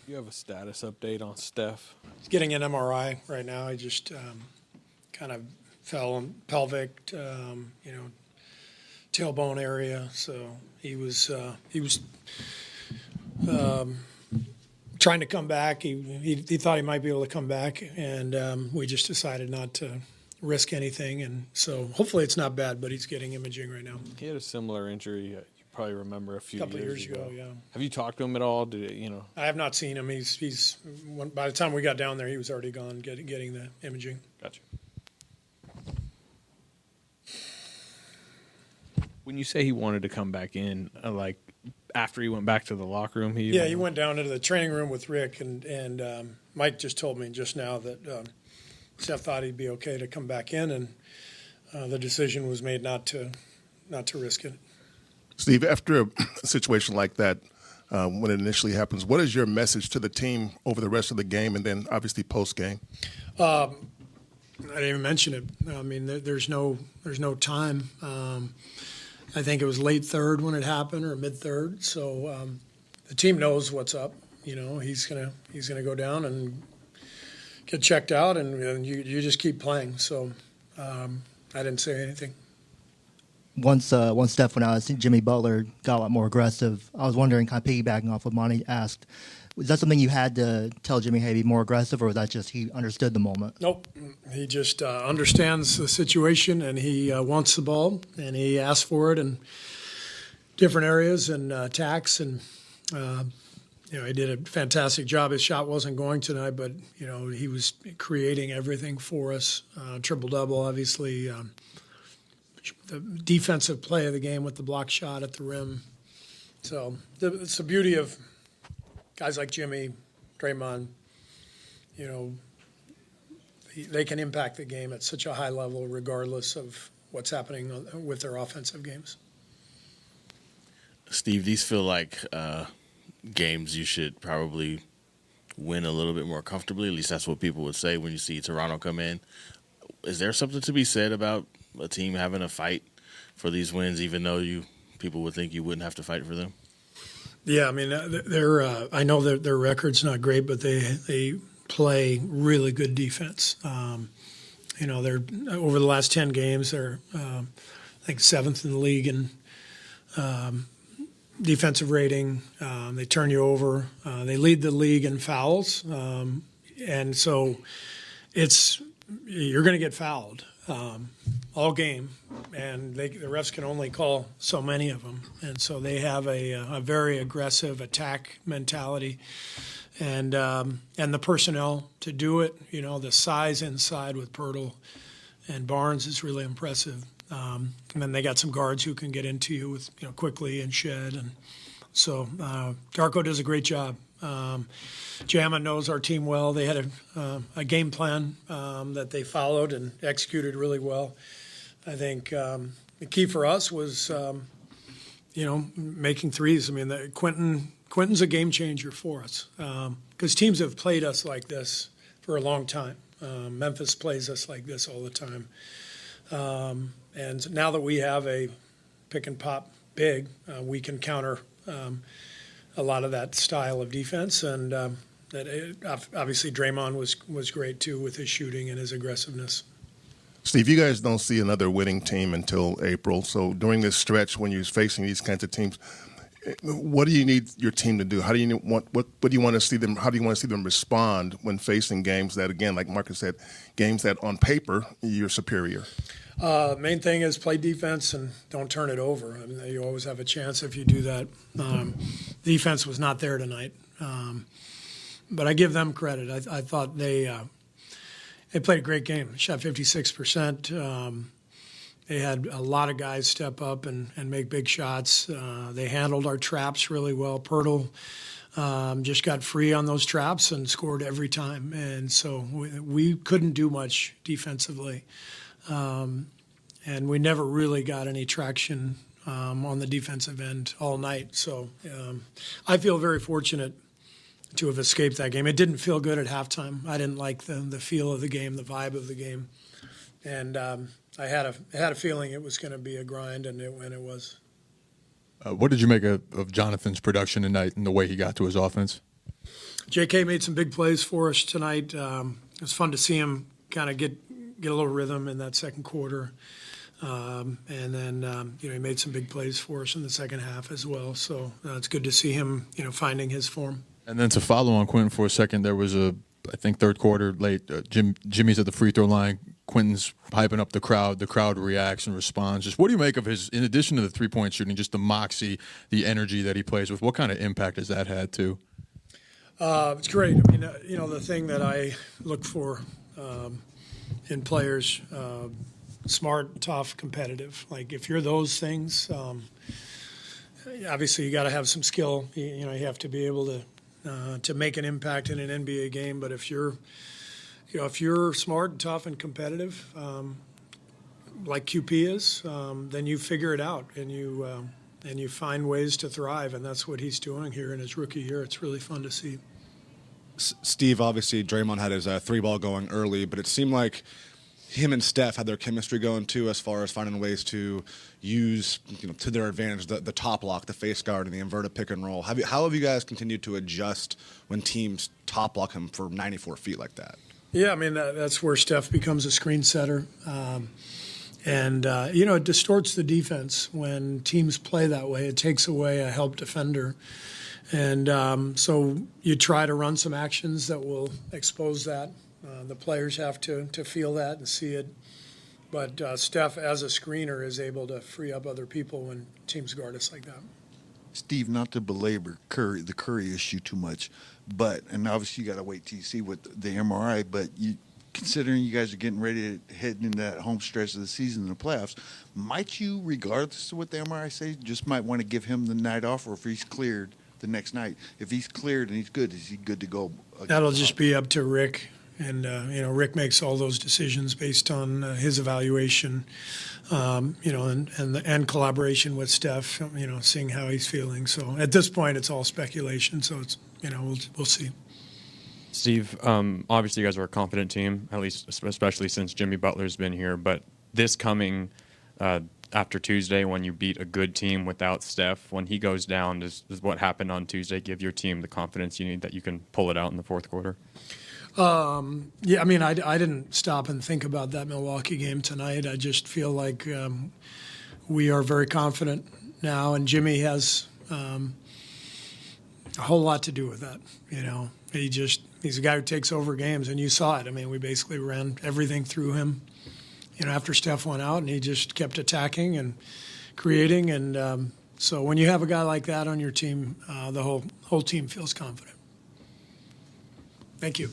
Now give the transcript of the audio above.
You have a status update on Steph? He's getting an MRI right now. He just kind of fell on pelvic, tailbone area. So he was trying to come back. He thought he might be able to come back, and we just decided not to risk anything. And so hopefully it's not bad, but he's getting imaging right now. He had a similar injury. You probably remember a couple years ago. Yeah. Have you talked to him at all? Did it, I have not seen him. He's by the time we got down there, he was already gone getting the imaging. Gotcha. When you say he wanted to come back in, like after he went back to the locker room, he went down into the training room with Rick, and Mike just told me just now that Steph thought he'd be okay to come back in, and the decision was made not to risk it. Steve, after a situation like that, when it initially happens, what is your message to the team over the rest of the game and then obviously post-game? I didn't even mention it. I mean, there's no time. I think it was late third when it happened, or mid third. So the team knows what's up. He's gonna go down and get checked out, and you just keep playing. So I didn't say anything. Once Steph went out, I think Jimmy Butler got a lot more aggressive. I was wondering, kind of piggybacking off what Monte asked, was that something you had to tell Jimmy, hey, be more aggressive, or was that just he understood the moment? Nope. He just understands the situation, and he wants the ball, and he asked for it in different areas and attacks, and he did a fantastic job. His shot wasn't going tonight, but he was creating everything for us. Triple-double, obviously. The defensive play of the game with the block shot at the rim. So it's the beauty of guys like Jimmy, Draymond. They can impact the game at such a high level regardless of what's happening with their offensive games. Steve, these feel like games you should probably win a little bit more comfortably. At least that's what people would say when you see Toronto come in. Is there something to be said about a team having a fight for these wins, even though people would think you wouldn't have to fight for them? Yeah, I mean, I know that their record's not great, but they play really good defense. They're over the last 10 games, they're I think 7th in the league in defensive rating. They turn you over. They lead the league in fouls, and so you're going to get fouled all game, and the refs can only call so many of them, and so they have a very aggressive attack mentality, and the personnel to do it. The size inside with Poeltl and Barnes is really impressive, and then they got some guards who can get into you with Quickley and Shead, and so Darko does a great job. Jama knows our team well. They had a game plan that they followed and executed really well. I think the key for us was, making threes. I mean, Quinten's a game changer for us because teams have played us like this for a long time. Memphis plays us like this all the time. And now that we have a pick and pop big, we can counter a lot of that style of defense, and obviously Draymond was great too with his shooting and his aggressiveness. Steve, you guys don't see another winning team until April. So during this stretch, when you're facing these kinds of teams, what do you need your team to do? How do you want? What do you want to see them? How do you want to see them respond when facing games that, again, like Marcus said, games that on paper you're superior? Main thing is play defense and don't turn it over. I mean, you always have a chance if you do that. Defense was not there tonight, but I give them credit. I thought they played a great game. Shot 56%. They had a lot of guys step up and make big shots. They handled our traps really well. Poeltl just got free on those traps and scored every time. And so we couldn't do much defensively. And we never really got any traction on the defensive end all night. So I feel very fortunate to have escaped that game. It didn't feel good at halftime. I didn't like the feel of the game, the vibe of the game. And I had a feeling it was going to be a grind, and it was. What did you make of Jonathan's production tonight and the way he got to his offense? J.K. made some big plays for us tonight. It was fun to see him kind of get a little rhythm in that second quarter. And then, he made some big plays for us in the second half as well. So it's good to see him, finding his form. And then to follow on Quinten for a second, there was I think third quarter late, Jimmy's at the free throw line. Quinten's hyping up the crowd. The crowd reacts and responds. Just what do you make of his, in addition to the three-point shooting, just the moxie, the energy that he plays with? What kind of impact has that had too? It's great. I mean, the thing that I look for in players, smart, tough, competitive. Like if you're those things, obviously you got to have some skill. You have to be able to make an impact in an NBA game. But if you're smart, tough, and competitive, like QP is, then you figure it out and you find ways to thrive, and that's what he's doing here in his rookie year. It's really fun to see. Steve, obviously, Draymond had his three ball going early, but it seemed like him and Steph had their chemistry going too, as far as finding ways to use, to their advantage, the top lock, the face guard, and the inverted pick and roll. How have you guys continued to adjust when teams top lock him for 94 feet like that? Yeah, I mean, that's where Steph becomes a screen setter. It distorts the defense when teams play that way. It takes away a help defender. And so you try to run some actions that will expose that. The players have to feel that and see it. But Steph, as a screener, is able to free up other people when teams guard us like that. Steve, not to belabor the Curry issue too much, and obviously you got to wait till you see what the MRI, but considering you guys are getting ready to head into that home stretch of the season in the playoffs, might you, regardless of what the MRI says, just might want to give him the night off, or if he's cleared the next night? If he's cleared and he's good, is he good to go? That'll just be up to Rick. And, Rick makes all those decisions based on his evaluation, and collaboration with Steph, seeing how he's feeling. So at this point, it's all speculation. So it's, we'll see. Steve, obviously you guys are a confident team, at least especially since Jimmy Butler's been here. But this coming after Tuesday, when you beat a good team without Steph, when he goes down, does what happened on Tuesday give your team the confidence you need that you can pull it out in the fourth quarter? Yeah, I mean, I didn't stop and think about that Milwaukee game tonight. I just feel like we are very confident now, and Jimmy has a whole lot to do with that. He's a guy who takes over games, and you saw it. I mean, we basically ran everything through him, after Steph went out, and he just kept attacking and creating. And so when you have a guy like that on your team, the whole team feels confident. Thank you.